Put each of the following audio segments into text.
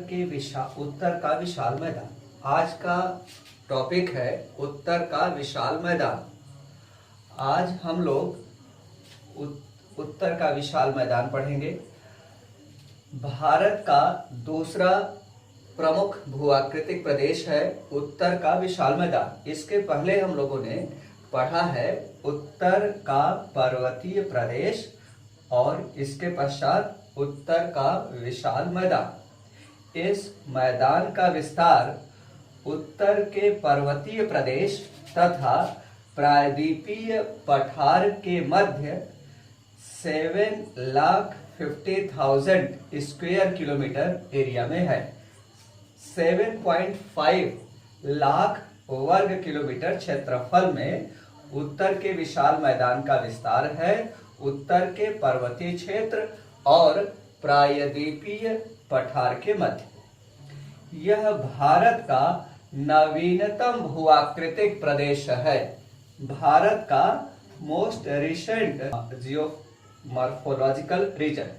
उत्तर का विशाल मैदान। आज का टॉपिक है उत्तर का विशाल मैदान। आज हम लोग उत्तर का विशाल मैदान पढ़ेंगे। भारत का दूसरा प्रमुख भूआकृतिक प्रदेश है उत्तर का विशाल मैदान। इसके पहले हम लोगों ने पढ़ा है उत्तर का पर्वतीय प्रदेश और इसके पश्चात उत्तर का विशाल मैदान। इस मैदान का विस्तार उत्तर के पर्वतीय प्रदेश तथा प्रायद्वीपीय पठार के मध्य 7,50,000 स्क्वायर किलोमीटर एरिया में है। 7.5 लाख वर्ग किलोमीटर क्षेत्रफल में उत्तर के विशाल मैदान का विस्तार है। उत्तर के पर्वतीय क्षेत्र और प्रायद्वीपीय पठार के मध्य यह भारत का नवीनतम भूआकृतिक प्रदेश है। भारत का मोस्ट रिसेंट जियोमॉर्फोलॉजिकल रीजन।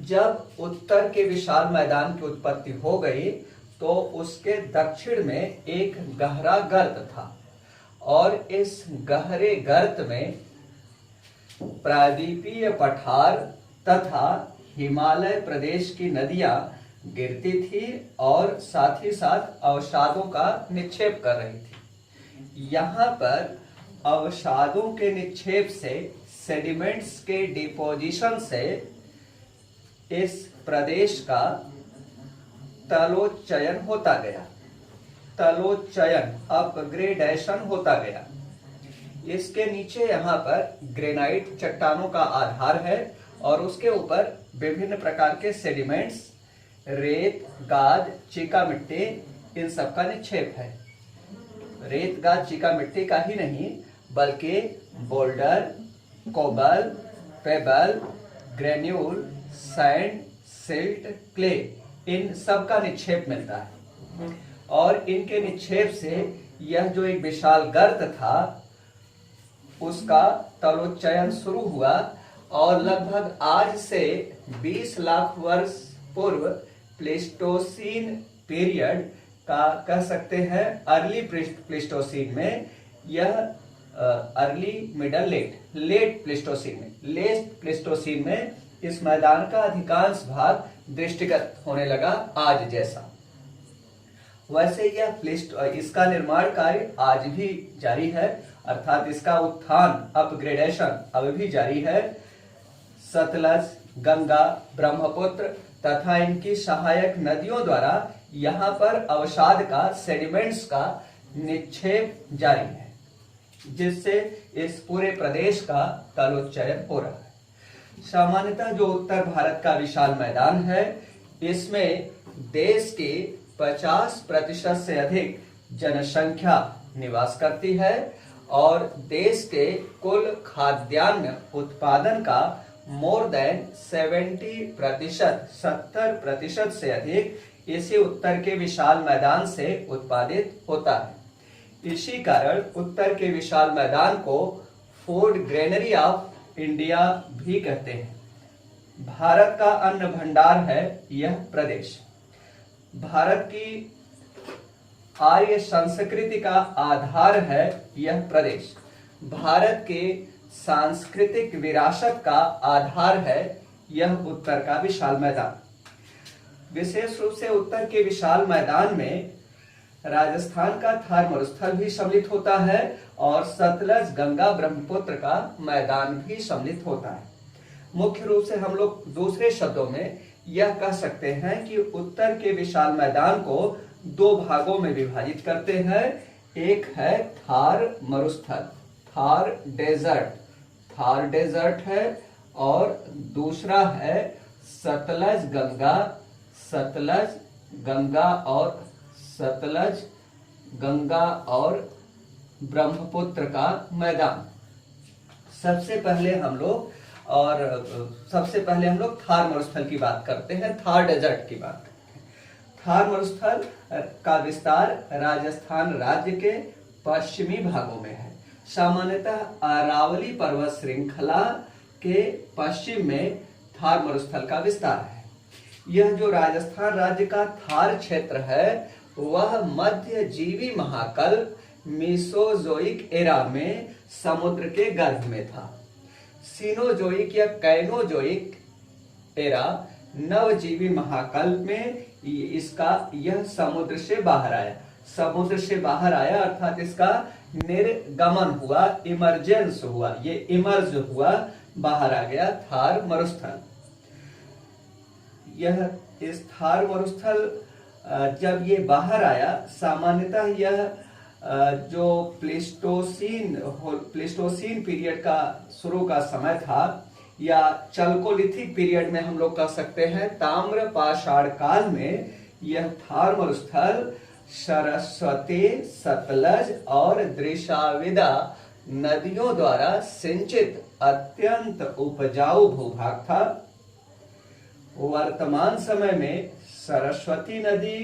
जब उत्तर के विशाल मैदान की उत्पत्ति हो गई तो उसके दक्षिण में एक गहरा गर्त था और इस गहरे गर्त में प्रायद्वीपीय पठार तथा हिमालय प्रदेश की नदियां गिरती थी और साथ ही साथ अवसादों का निक्षेप कर रही थी। यहाँ पर अवसादों के निक्षेप से, सेडिमेंट्स के डिपोजिशन से इस प्रदेश का तलोच्चयन होता गया। तलोच्चयन, अपग्रेडेशन होता गया। इसके नीचे यहाँ पर ग्रेनाइट चट्टानों का आधार है और उसके ऊपर विभिन्न प्रकार के सेडिमेंट्स, रेत, गाद, चीका मिट्टी, इन सब का निक्षेप है। रेत, गाद, चीका मिट्टी का ही नहीं बल्कि boulder, cobble, pebble, granule, sand, silt, clay, इन सब का निक्षेप मिलता है। और इनके निक्षेप से यह जो एक विशाल गर्त था उसका तलोच्चयन शुरू हुआ और लगभग आज से 20 लाख वर्ष पूर्व प्लेस्टोसीन पीरियड का कह सकते हैं अर्ली प्लेस्टोसीन में, यह अर्ली मिडल लेट प्लेस्टोसीन में इस मैदान का अधिकांश भाग दृष्टिगत होने लगा आज जैसा। वैसे इसका निर्माण कार्य आज भी जारी है, अर्थात इसका उत्थान, अपग्रेडेशन अभी भी जारी है। सतलज, गंगा, ब्रह्मपुत्र तथा इनकी सहायक नदियों द्वारा यहाँ पर अवसाद का, सेडिमेंट्स का निक्षेप जारी है, जिससे इस पूरे प्रदेश का तलोच्चयन हो रहा है। सामान्यतः जो उत्तर भारत का विशाल मैदान है इसमें देश के 50% से अधिक जनसंख्या निवास करती है और देश के कुल खाद्यान्न उत्पादन का मोर देन 70% से अधिक इसी उत्तर के विशाल मैदान से उत्पादित होता है। इसी कारण उत्तर के विशाल मैदान को फूड ग्रेनरी ऑफ इंडिया भी कहते हैं। भारत का अन्न भंडार है यह प्रदेश। भारत की आर्य संस्कृति का आधार है यह प्रदेश। भारत के सांस्कृतिक विरासत का आधार है यह उत्तर का विशाल मैदान। विशेष रूप से उत्तर के विशाल मैदान में राजस्थान का थार मरुस्थल भी सम्मिलित होता है और सतलज, गंगा, ब्रह्मपुत्र का मैदान भी सम्मिलित होता है। मुख्य रूप से हम लोग दूसरे शब्दों में यह कह सकते हैं कि उत्तर के विशाल मैदान को दो भागों में विभाजित करते हैं। एक है थार मरुस्थल, थार डेजर्ट है, और दूसरा है सतलज गंगा और ब्रह्मपुत्र का मैदान। सबसे पहले हम लोग थार मरुस्थल की बात करते हैं, थार डेजर्ट की बात करते हैं। थार मरुस्थल का विस्तार राजस्थान राज्य के पश्चिमी भागों में है। सामान्यतः अरावली पर्वत श्रृंखला के पश्चिम में थार मरुस्थल का विस्तार है। यह जो राजस्थान राज्य का थार क्षेत्र है वह मध्यजीवी महाकल्प मीसोजोइक एरा में समुद्र के गर्भ में था। सीनोजोइक या कैनोजोइक एरा नवजीवी महाकल्प में यह समुद्र से बाहर आया। समुद्र से बाहर आया अर्थात इसका निर्गमन हुआ, इमर्जेंस हुआ, ये इमर्ज हुआ, बाहर आ गया थार मरुस्थल। यह इस थार मरुस्थल जब ये बाहर आया, सामान्यतः यह जो प्लेस्टोसीन पीरियड का शुरू का समय था या चल्कोलिथिक पीरियड में हम लोग कह सकते हैं, ताम्र पाषाण काल में यह थार मरुस्थल सरस्वती, सतलज और दृशाविदा नदियों द्वारा सिंचित अत्यंत उपजाऊ भूभाग था। वर्तमान समय में सरस्वती नदी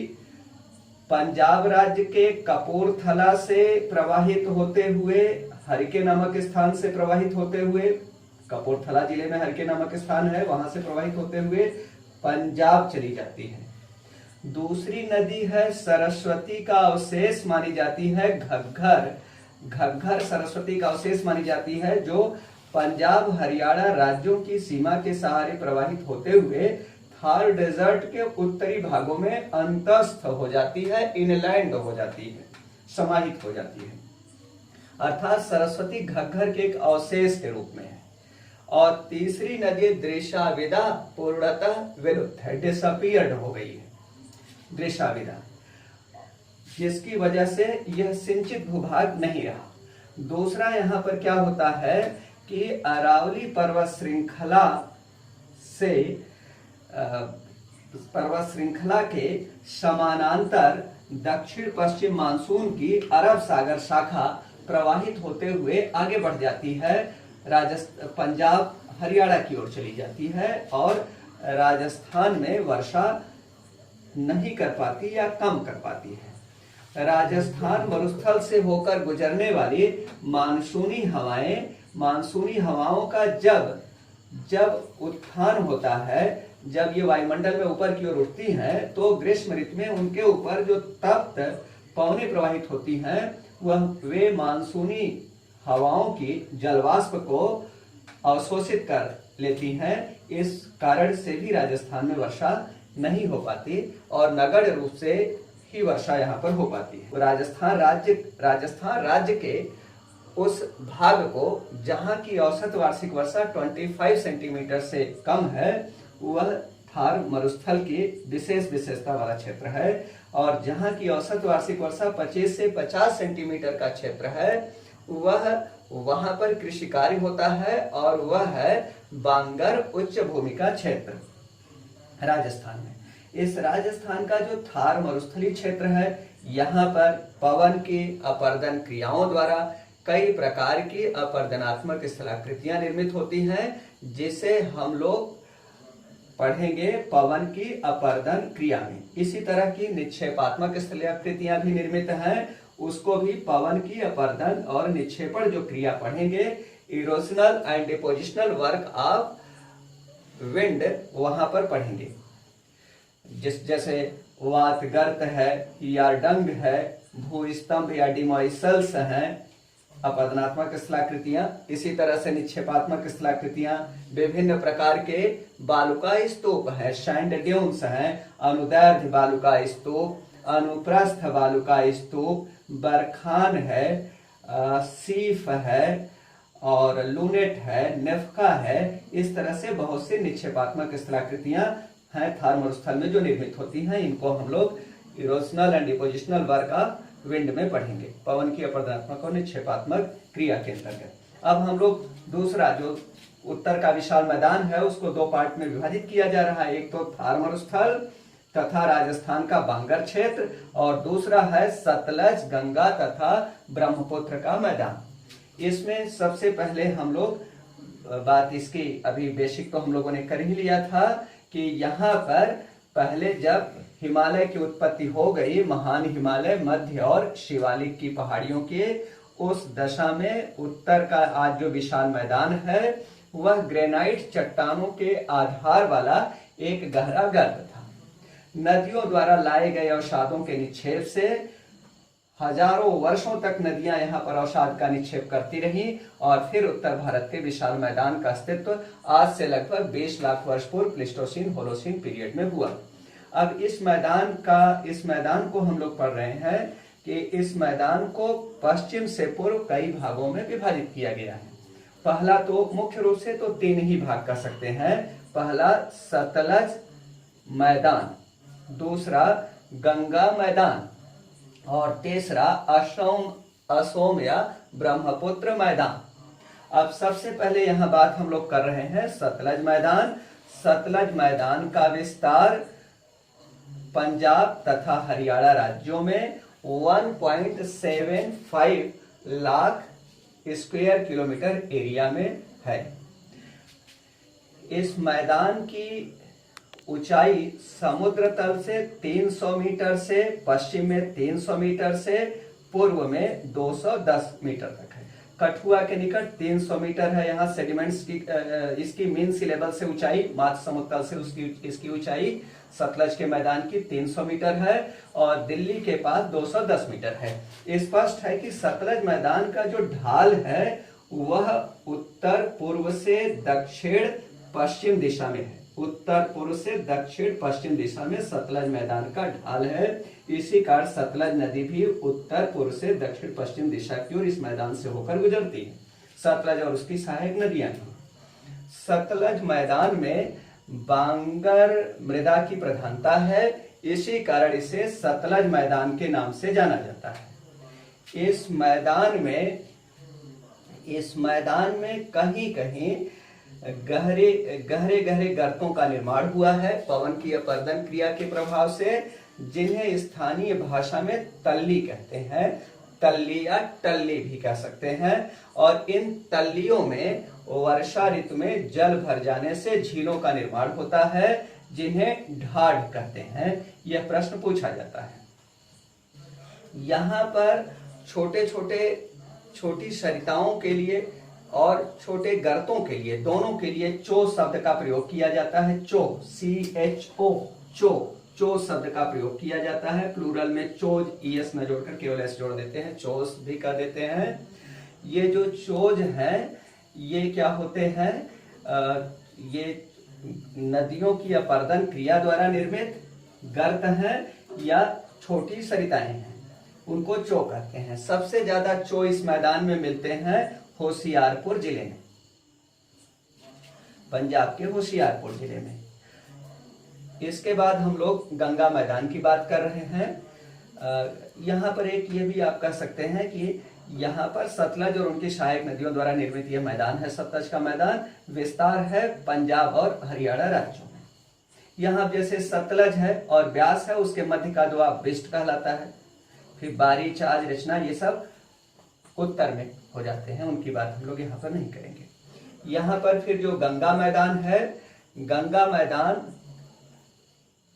पंजाब राज्य के कपूरथला से प्रवाहित होते हुए, हरिके नामक स्थान से प्रवाहित होते हुए, कपूरथला जिले में हरिके नामक स्थान है, वहां से प्रवाहित होते हुए पंजाब चली जाती है। दूसरी नदी है सरस्वती का अवशेष मानी जाती है घग्गर। घग्गर सरस्वती का अवशेष मानी जाती है, जो पंजाब हरियाणा राज्यों की सीमा के सहारे प्रवाहित होते हुए थार डेजर्ट के उत्तरी भागों में अंतस्थ हो जाती है, इनलैंड हो जाती है, समाहित हो जाती है। अर्थात सरस्वती घग्गर के एक अवशेष के रूप में है। और तीसरी नदी दृशाविदा पूर्णतः विलुप्त है, डिसअपीयर्ड हो गई है दृशाविदा, जिसकी वजह से यह सिंचित भूभाग नहीं रहा। दूसरा यहाँ पर क्या होता है कि अरावली पर्वत श्रृंखला से पर्वत श्रृंखला के समानांतर दक्षिण पश्चिम मानसून की अरब सागर शाखा प्रवाहित होते हुए आगे बढ़ जाती है, पंजाब हरियाणा की ओर चली जाती है और राजस्थान में वर्षा नहीं कर पाती या कम कर पाती है। राजस्थान मरुस्थल से होकर गुजरने वाली मानसूनी हवाओं का जब उत्थान होता है, जब ये वायुमंडल में ऊपर की ओर उठती हैं, तो ग्रीष्म ऋतु में उनके ऊपर जो तप्त पवनें प्रवाहित होती हैं, वे मानसूनी हवाओं की जलवाष्प को अवशोषित कर लेती हैं। इस कारण से भी राजस्थान में वर्षा नहीं हो पाती और नगण्य रूप से ही वर्षा यहाँ पर हो पाती है। राजस्थान राज्य के उस भाग को जहाँ की औसत वार्षिक वर्षा 25 सेंटीमीटर से कम है, वह थार मरुस्थल की विशेषता वाला क्षेत्र है। और जहाँ की औसत वार्षिक वर्षा 25 से 50 सेंटीमीटर का क्षेत्र है, वहां पर कृषि कार्य होता है और वह है बांगर उच्च भूमि का क्षेत्र राजस्थान में। इस राजस्थान का जो थार मरुस्थलीय क्षेत्र है, यहाँ पर पवन की अपर्दन क्रियाओं द्वारा कई प्रकार की अपर्दनात्मक स्थलाकृतियां निर्मित होती हैं, जिसे हम लोग पढ़ेंगे पवन की अपर्दन क्रिया में। इसी तरह की निक्षेपात्मक स्थलाकृतियां भी निर्मित हैं, उसको भी पवन की अपर्दन और निक्षेपण जो क्रिया पढ़ेंगे, erosional and depositional work of wind, वहां पर पढ़ेंगे। जैसे वातगर्त है या डंग है, भूस्तंभ या डिमॉइसल्स हैं, अपर्दनात्मक स्थलाकृतियां। इसी तरह से निक्षेपात्मक स्थलाकृतियां विभिन्न प्रकार के बालुका स्तूप है, सैंड ड्यून्स हैं, अनुदैर्ध्य बालुका स्तूप, अनुप्रस्थ बालुका स्तूप, बरखान है, सीफ है और लूनेट है, नेफका है। इस तरह से बहुत सी निक्षेपात्मक स्थलाकृतियां हैं थार मरुस्थल में जो निर्मित होती हैं। इनको हम लोग erosional and depositional work of wind में पढ़ेंगे, पवन की अपर्दनात्मक और निक्षेपात्मक क्रिया के अंतर्गत। अब हम लोग दूसरा जो उत्तर का विशाल मैदान है, उसको दो पार्ट में विभाजित किया जा रहा है। एक तो थार मरुस्थल तथा राजस्थान का बांगर क्षेत्र, और दूसरा है सतलज, गंगा तथा ब्रह्मपुत्र का मैदान। इसमें सबसे पहले हम लोग बात इसकी अभी बेसिक तो हम लोगों ने कर ही लिया था कि यहाँ पर पहले जब हिमालय की उत्पत्ति हो गई, महान हिमालय, मध्य और शिवालिक की पहाड़ियों के, उस दशा में उत्तर का आज जो विशाल मैदान है वह ग्रेनाइट चट्टानों के आधार वाला एक गहरा गर्त था। नदियों द्वारा लाए गए अवसादों के निक्षेप से हजारों वर्षों तक नदियां यहाँ पर अवसाद का निक्षेप करती रही और फिर उत्तर भारत के विशाल मैदान का अस्तित्व आज से लगभग 20 लाख वर्ष पूर्व प्लीस्टोसीन होलोसीन पीरियड में हुआ। अब इस मैदान को हम लोग पढ़ रहे हैं कि इस मैदान को पश्चिम से पूर्व कई भागों में विभाजित किया गया है। पहला तो मुख्य रूप से तो 3 ही भाग कर सकते हैं। पहला सतलज मैदान, दूसरा गंगा मैदान और तीसरा असोम या ब्रह्मपुत्र मैदान। अब सबसे पहले यहां बात हम लोग कर रहे हैं सतलज मैदान। सतलज मैदान का विस्तार पंजाब तथा हरियाणा राज्यों में 1.75 लाख स्क्वायर किलोमीटर एरिया में है। इस मैदान की ऊंचाई समुद्र तल से 300 मीटर से, पश्चिम में 300 मीटर से, पूर्व में 210 मीटर तक है। कठुआ के निकट 300 मीटर है यहाँ सेडिमेंट्स की इसकी मीन सी लेवल से ऊंचाई, मात्र समुद्र तल से इसकी ऊंचाई सतलज के मैदान की 300 मीटर है और दिल्ली के पास 210 मीटर है। स्पष्ट है कि सतलज मैदान का जो ढाल है वह उत्तर पूर्व से दक्षिण पश्चिम दिशा में है। उत्तर पूर्व से दक्षिण पश्चिम दिशा में सतलज मैदान का ढाल है। इसी कारण सतलज नदी भी उत्तर पूर्व से दक्षिण पश्चिम दिशा की ओर इस मैदान से होकर गुजरती है। सतलज और उसकी सहायक नदियां हैं। सतलज मैदान में बांगर मृदा की प्रधानता है, इसी कारण इसे सतलज मैदान के नाम से जाना जाता है। इस मैदान में कहीं कहीं गहरे गहरे गर्तों का निर्माण हुआ है पवन की अपर्दन क्रिया के प्रभाव से, जिन्हें स्थानीय भाषा में तल्ली कहते हैं, तल्ली या टल्ली भी कह सकते हैं। और इन तल्लियों में वर्षा ऋतु में जल भर जाने से झीलों का निर्माण होता है, जिन्हें ढाढ़ कहते हैं। यह प्रश्न पूछा जाता है। यहाँ पर छोटी सरिताओं के लिए और छोटे गर्तों के लिए, दोनों के लिए चो शब्द का प्रयोग किया जाता है। चो, CHO, चो शब्द का प्रयोग किया जाता है। प्लूरल में चोज, ES न जोड़कर केवल S जोड़ देते हैं, चोस भी कह देते हैं। ये जो चोज हैं ये क्या होते हैं, ये नदियों की अपर्दन क्रिया द्वारा निर्मित गर्त हैं या छोटी सरिताएं हैं, उनको चो कहते हैं। सबसे ज्यादा चो इस मैदान में मिलते हैं होशियारपुर जिले में, पंजाब के होशियारपुर जिले में। इसके बाद हम लोग गंगा मैदान की बात कर रहे हैं। यहाँ पर एक ये भी आप कह सकते हैं कि यहाँ पर सतलज और उनकी सहायक नदियों द्वारा निर्मित यह मैदान है। सतलज का मैदान विस्तार है पंजाब और हरियाणा राज्यों में। यहाँ जैसे सतलज है और ब्यास है, उसके मध्य का दोआब बिस्ट कहलाता है। फिर बारी, चाज, रचना ये सब उत्तर में हो जाते हैं, उनकी बात हम लोग यहाँ पर नहीं करेंगे। यहाँ पर फिर जो गंगा मैदान है, गंगा मैदान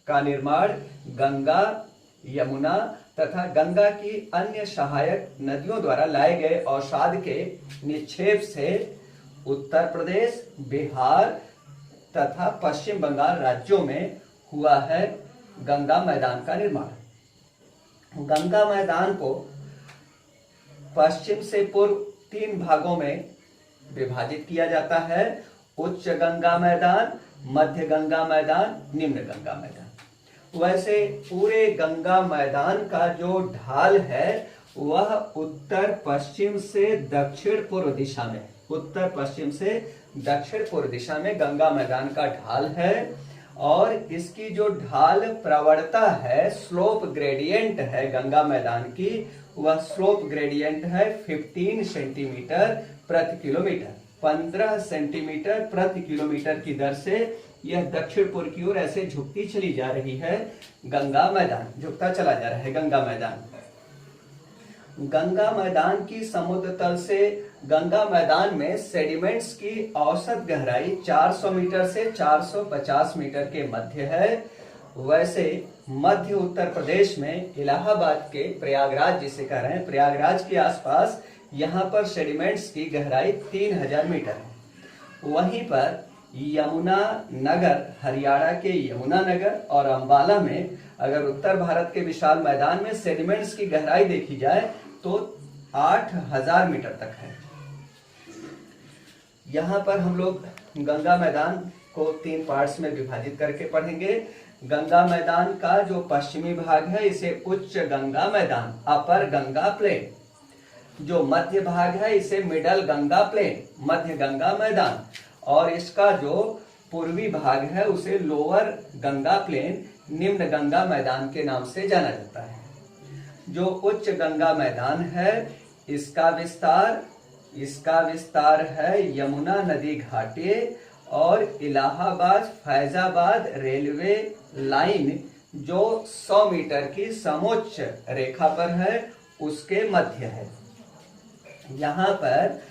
का निर्माण गंगा, यमुना तथा गंगा की अन्य सहायक नदियों द्वारा लाए गए अवसाद के निक्षेप से उत्तर प्रदेश, बिहार तथा पश्चिम बंगाल राज्यों में हुआ है। गंगा मैदान का निर्माण, गंगा मैदान को पश्चिम से पूर्व 3 भागों में विभाजित किया जाता है। उच्च गंगा मैदान, मध्य गंगा मैदान, निम्न गंगा मैदान। वैसे पूरे गंगा मैदान का जो ढाल है वह उत्तर पश्चिम से दक्षिण पूर्व दिशा में, उत्तर पश्चिम से दक्षिण पूर्व दिशा में गंगा मैदान का ढाल है। और इसकी जो ढाल प्रवणता है, स्लोप ग्रेडियंट है गंगा मैदान की, वह स्लोप ग्रेडियंट है 15 सेंटीमीटर प्रति किलोमीटर। 15 सेंटीमीटर प्रति किलोमीटर की दर से यह दक्षिण पूर्व की ओर ऐसे झुकती चली जा रही है। गंगा मैदान झुकता चला जा रहा है। गंगा मैदान की समुद्र तल से गंगा मैदान में सेडिमेंट्स की औसत गहराई 400 मीटर से 450 मीटर के मध्य है। वैसे मध्य उत्तर प्रदेश में इलाहाबाद के प्रयागराज जिसे कह रहे हैं, प्रयागराज के आसपास यहाँ पर सेडिमेंट्स की गहराई 3000 मीटर है। वहीं पर यमुना नगर, हरियाणा के यमुना नगर और अंबाला में अगर उत्तर भारत के विशाल मैदान में सेडिमेंट्स की गहराई देखी जाए तो 8000 मीटर तक है। यहाँ पर हम लोग गंगा मैदान को 3 पार्ट्स में विभाजित करके पढ़ेंगे। गंगा मैदान का जो पश्चिमी भाग है इसे उच्च गंगा मैदान, अपर गंगा प्लेन, जो मध्य भाग है इसे मिडल गंगा प्लेन, मध्य गंगा मैदान, और इसका जो पूर्वी भाग है उसे लोअर गंगा प्लेन, निम्न गंगा मैदान के नाम से जाना जाता है। जो उच्च गंगा मैदान है इसका विस्तार है यमुना नदी घाटी और इलाहाबाद फैजाबाद रेलवे लाइन जो 100 मीटर की समोच्च रेखा पर है उसके मध्य है। यहाँ पर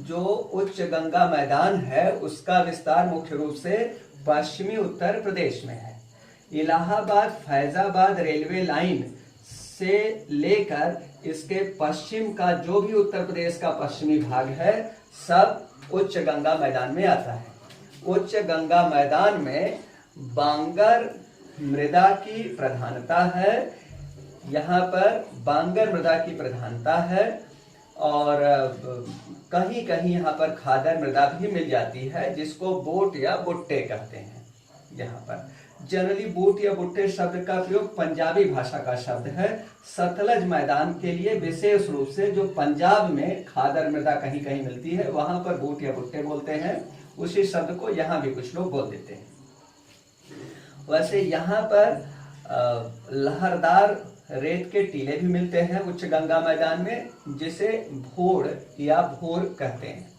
जो उच्च गंगा मैदान है उसका विस्तार मुख्य रूप से पश्चिमी उत्तर प्रदेश में है। इलाहाबाद फैजाबाद रेलवे लाइन से लेकर इसके पश्चिम का जो भी उत्तर प्रदेश का पश्चिमी भाग है सब उच्च गंगा मैदान में आता है। उच्च गंगा मैदान में बांगर मृदा की प्रधानता है। यहाँ पर बांगर मृदा की प्रधानता है और कहीं कहीं यहाँ पर खादर मृदा भी मिल जाती है जिसको बोट या बुट्टे कहते हैं। यहाँ पर जनरली बूट या बुट्टे शब्द का प्रयोग पंजाबी भाषा का शब्द है। सतलज मैदान के लिए विशेष रूप से जो पंजाब में खादर मृदा कहीं कहीं मिलती है वहां पर बूट या बुट्टे बोलते हैं। उसी शब्द को यहाँ भी कुछ लोग बोल देते हैं। वैसे यहाँ पर लहरदार रेत के टीले भी मिलते हैं उच्च गंगा मैदान में, जिसे भोर या भोर कहते हैं।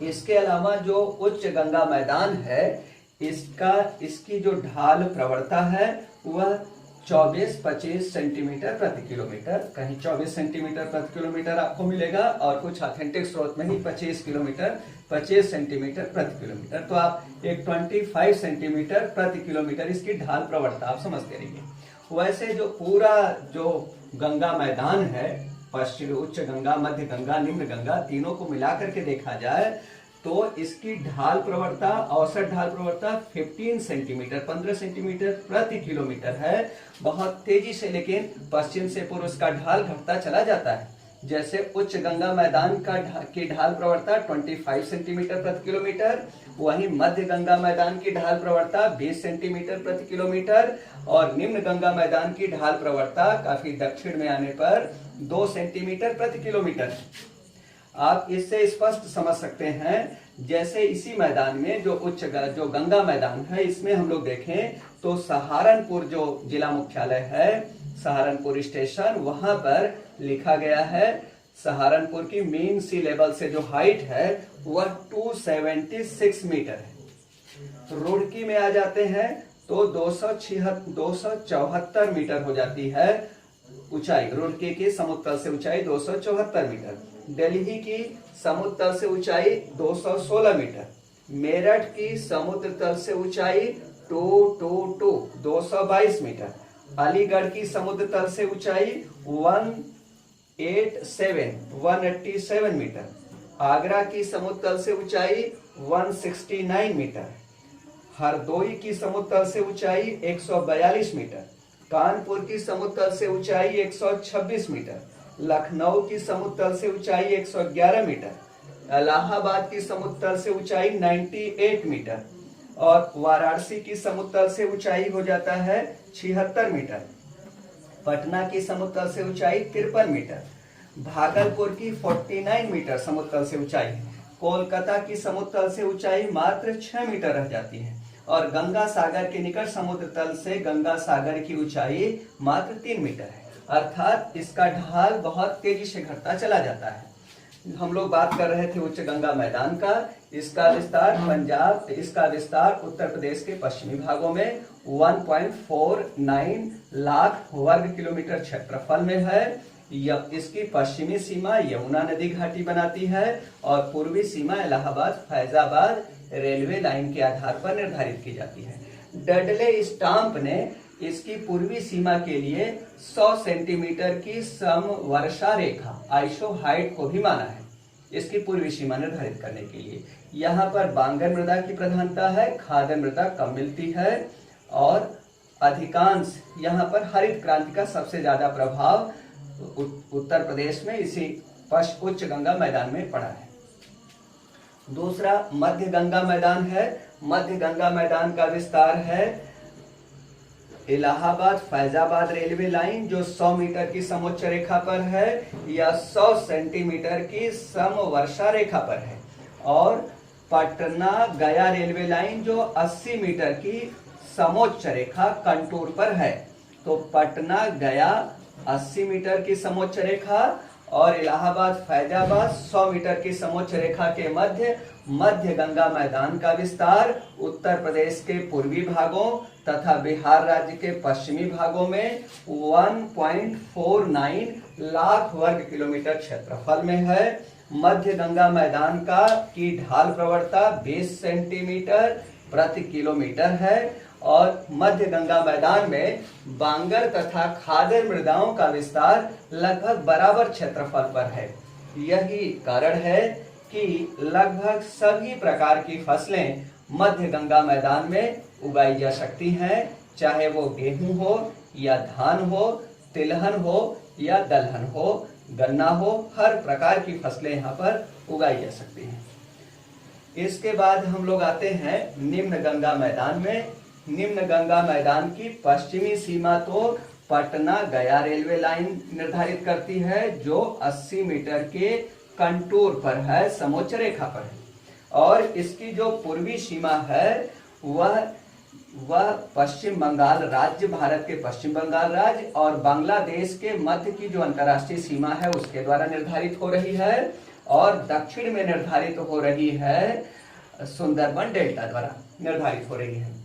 इसके अलावा जो उच्च गंगा मैदान है इसकी जो ढाल प्रवणता है वह 24-25 सेंटीमीटर प्रति किलोमीटर, कहीं 24 सेंटीमीटर प्रति किलोमीटर आपको मिलेगा और कुछ ऑथेंटिक स्रोत में ही 25 सेंटीमीटर प्रति किलोमीटर। तो आप एक 25 सेंटीमीटर प्रति किलोमीटर इसकी ढाल प्रवणता आप समझते रहिए। वैसे जो पूरा जो गंगा मैदान है, पश्चिम उच्च गंगा, मध्य गंगा, निम्न गंगा, तीनों को मिलाकर के देखा जाए तो इसकी ढाल प्रवणता, औसत ढाल प्रवणता 15 सेंटीमीटर 15 सेंटीमीटर प्रति किलोमीटर है। बहुत तेजी से लेकिन पश्चिम से पूर्व इसका ढाल घटता चला जाता है। जैसे उच्च गंगा मैदान की ढाल प्रवणता 25 सेंटीमीटर प्रति किलोमीटर, वहीं मध्य गंगा मैदान की ढाल प्रवणता 20 सेंटीमीटर प्रति किलोमीटर और निम्न गंगा मैदान की ढाल प्रवणता काफी दक्षिण में आने पर 2 सेंटीमीटर प्रति किलोमीटर। आप इससे स्पष्ट समझ सकते हैं जैसे इसी मैदान में जो गंगा मैदान है इसमें हम लोग देखें तो सहारनपुर जो जिला मुख्यालय है, सहारनपुर स्टेशन, वहां पर लिखा गया है सहारनपुर की मीन सी लेवल से जो हाइट है वह 276 मीटर है। रुड़की में आ जाते हैं तो 274 मीटर हो जाती है ऊंचाई। रुड़की की समुद्र तल से ऊंचाई 274 मीटर, दिल्ली की समुद्र तल से ऊंचाई 216 मीटर, मेरठ की समुद्र तल से ऊंचाई 222 मीटर, अलीगढ़ की समुद्र तल से ऊंचाई 187 मीटर, आगरा की समुद्र तल से ऊंचाई 169 मीटर, हरदोई की समुद्र तल से ऊंचाई 142 मीटर, कानपुर की समुद्र तल से ऊंचाई 126 मीटर, लखनऊ की समुद्र तल से ऊंचाई 111 मीटर, इलाहाबाद की समुद्र तल से ऊंचाई 98 मीटर और वाराणसी की समुद्र तल से ऊंचाई हो जाता है 76 मीटर, पटना की समुद्र तल से ऊंचाई 53 मीटर, भागलपुर की 49 मीटर समुद्र तल से ऊंचाई, कोलकाता की समुद्र तल से ऊंचाई मात्र 6 मीटर रह जाती है और गंगा सागर के निकट समुद्र तल से गंगा सागर की ऊंचाई मात्र 3 मीटर है। अर्थात इसका ढाल बहुत तेजी से घटता चला जाता है। हम लोग बात कर रहे थे उच्च गंगा मैदान का। इसका विस्तार उत्तर प्रदेश के पश्चिमी भागों में 1.49 लाख वर्ग किलोमीटर क्षेत्रफल में है। इसकी पश्चिमी सीमा यमुना नदी घाटी बनाती है और पूर्वी सीमा इलाहाबाद फैजाबाद रेलवे लाइन के आधार पर निर्धारित की जाती है। डडले स्टाम्प ने इसकी पूर्वी सीमा के लिए 100 सेंटीमीटर की समवर्षा रेखा आइसो हाइट को भी माना है। इसकी पूर्वी सीमा निर्धारित करने के लिए। यहाँ पर बांगर मृदा की प्रधानता है, खाद्य मृदा कम मिलती है और अधिकांश यहाँ पर हरित क्रांति का सबसे ज्यादा प्रभाव उत्तर प्रदेश में इसी उच्च गंगा मैदान में पड़ा है। दूसरा मध्य गंगा मैदान है। मध्य गंगा मैदान का विस्तार है इलाहाबाद फैजाबाद रेलवे लाइन जो 100 मीटर की समोच्च रेखा पर है या 100 सेंटीमीटर की समवर्षा रेखा पर है, और पटना गया रेलवे लाइन जो 80 मीटर की समोच्च रेखा कंटूर पर है। तो पटना गया 80 मीटर की समोच्च रेखा और इलाहाबाद फैजाबाद 100 मीटर की समोच्च रेखा के मध्य गंगा मैदान का विस्तार उत्तर प्रदेश के पूर्वी भागों तथा बिहार राज्य के पश्चिमी भागों में 1.49 लाख वर्ग किलोमीटर क्षेत्रफल में है। मध्य गंगा मैदान की ढाल प्रवणता 20 सेंटीमीटर प्रति किलोमीटर है और मध्य गंगा मैदान में बांगर तथा खादर मृदाओं का विस्तार लगभग बराबर क्षेत्रफल पर है। यही कारण है कि लगभग सभी प्रकार की फसलें मध्य गंगा मैदान में उगाई जा सकती हैं, चाहे वो गेहूं हो या धान हो, तिलहन हो या दलहन हो, गन्ना हो, हर प्रकार की फसलें यहाँ पर उगाई जा सकती हैं। इसके बाद हम लोग आते हैं निम्न गंगा मैदान में। निम्न गंगा मैदान की पश्चिमी सीमा तो पटना गया रेलवे लाइन निर्धारित करती है जो 80 मीटर के कंटूर पर है, समोच्च रेखा पर है, और इसकी जो पूर्वी सीमा है वह पश्चिम बंगाल राज्य, भारत के पश्चिम बंगाल राज्य और बांग्लादेश के मध्य की जो अंतर्राष्ट्रीय सीमा है उसके द्वारा निर्धारित हो रही है, और दक्षिण में निर्धारित हो रही है सुंदरबन डेल्टा द्वारा निर्धारित हो रही है।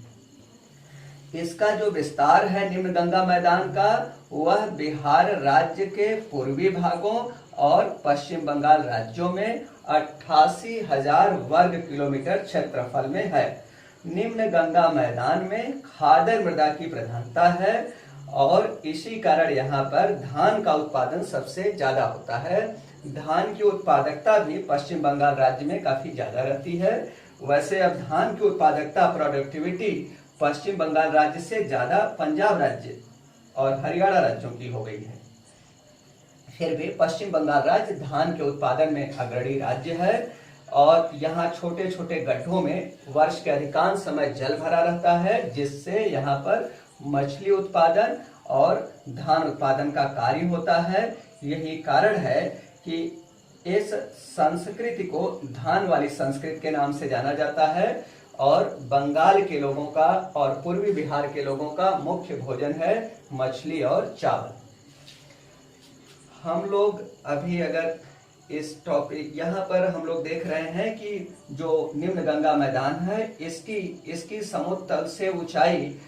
इसका जो विस्तार है निम्न गंगा मैदान का वह बिहार राज्य के पूर्वी भागों और पश्चिम बंगाल राज्यों में 88,000 वर्ग किलोमीटर क्षेत्रफल में है। निम्न गंगा मैदान में खादर मृदा की प्रधानता है और इसी कारण यहाँ पर धान का उत्पादन सबसे ज्यादा होता है। धान की उत्पादकता भी पश्चिम बंगाल राज्य में काफी ज्यादा रहती है। वैसे अब धान की उत्पादकता प्रोडक्टिविटी पश्चिम बंगाल राज्य से ज्यादा पंजाब राज्य और हरियाणा राज्यों की हो गई है। फिर भी पश्चिम बंगाल राज्य धान के उत्पादन में अग्रणी राज्य है और यहाँ छोटे छोटे गड्ढों में वर्ष के अधिकांश समय जल भरा रहता है, जिससे यहाँ पर मछली उत्पादन और धान उत्पादन का कार्य होता है। यही कारण है कि इस संस्कृति को धान वाली संस्कृति के नाम से जाना जाता है और बंगाल के लोगों का और पूर्वी बिहार के लोगों का मुख्य भोजन है मछली और चावल। हम लोग अभी अगर इस टॉपिक यहाँ पर हम लोग देख रहे हैं कि जो निम्न गंगा मैदान है इसकी समुद्र तल से ऊंचाई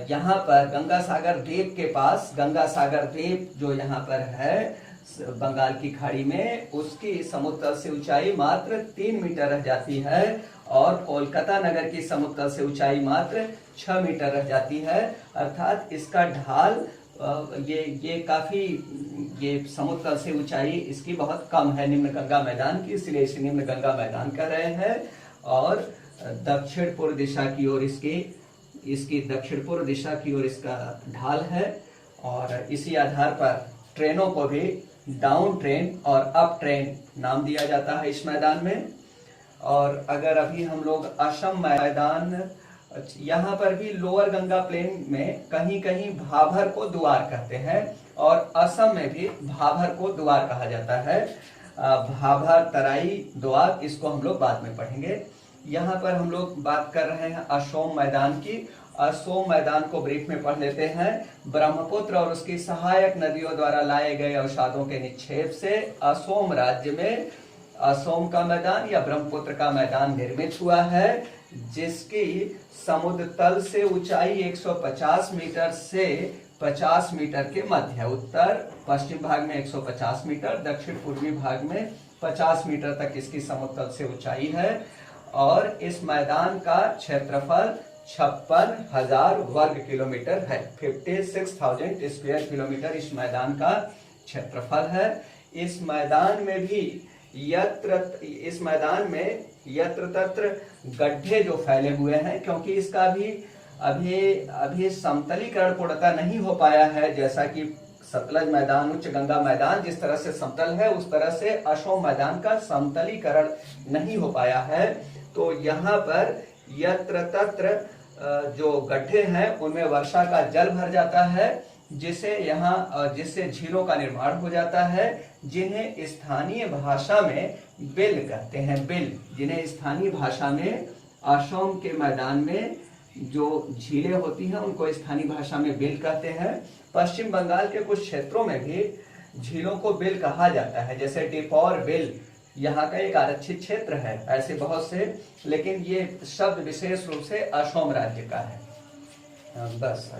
यहाँ पर गंगा सागर द्वीप के पास, गंगा सागर द्वीप जो यहाँ पर है बंगाल की खाड़ी में, उसकी समुद्र तल से ऊंचाई मात्र 3 मीटर रह जाती है और कोलकाता नगर की समुद्र तल से ऊंचाई मात्र 6 मीटर रह जाती है। अर्थात इसका ढाल ये समुद्र तल से ऊंचाई इसकी बहुत कम है निम्न गंगा मैदान की, इसलिए इसे निम्न गंगा मैदान कह रहे हैं। और दक्षिण पूर्व दिशा की ओर इसकी दक्षिण पूर्व दिशा की ओर इसका ढाल है और इसी आधार पर ट्रेनों को भी डाउन ट्रेन और अप ट्रेन नाम दिया जाता है इस मैदान में। और अगर अभी हम लोग असम मैदान, यहाँ पर भी लोअर गंगा प्लेन में कहीं कहीं भाभर को द्वार कहते हैं और असम में भी भाभर को द्वार कहा जाता है। भाभर, तराई, द्वार, इसको हम लोग बाद में पढ़ेंगे। यहाँ पर हम लोग बात कर रहे हैं असोम मैदान की। असोम मैदान को ब्रीफ में पढ़ लेते हैं। ब्रह्मपुत्र और उसकी सहायक नदियों द्वारा लाए गए अवसादों के निक्षेप से असोम राज्य में असोम का मैदान या ब्रह्मपुत्र का मैदान निर्मित हुआ है, जिसकी समुद्र तल से ऊंचाई 150 मीटर से 50 मीटर के मध्य है। उत्तर पश्चिम भाग में 150 मीटर, दक्षिण पूर्वी भाग में 50 मीटर तक इसकी समुद्र तल से ऊंचाई है और इस मैदान का क्षेत्रफल 56,000 वर्ग किलोमीटर है। 56,000 स्क्वायर किलोमीटर इस मैदान का क्षेत्रफल है। इस मैदान में भी यत्र, इस मैदान में यत्र तत्र गड्ढे जो फैले हुए हैं, क्योंकि इसका भी अभी समतलीकरण पूर्णतः नहीं हो पाया है। जैसा कि सतलज मैदान, उच्च गंगा मैदान जिस तरह से समतल है, उस तरह से अशोम मैदान का समतलीकरण नहीं हो पाया है। तो यहाँ पर यत्र तत्र जो गड्ढे हैं उनमें वर्षा का जल भर जाता है, जिससे झीलों का निर्माण हो जाता है, जिन्हें स्थानीय भाषा में बिल कहते हैं। बिल, जिन्हें स्थानीय भाषा में असम के मैदान में जो झीलें होती हैं उनको स्थानीय भाषा में बिल कहते हैं। पश्चिम बंगाल के कुछ क्षेत्रों में भी झीलों को बिल कहा जाता है, जैसे डिपौर बिल यहाँ का एक आरक्षित क्षेत्र है। ऐसे बहुत से, लेकिन ये शब्द विशेष रूप से असम राज्य का है। बस।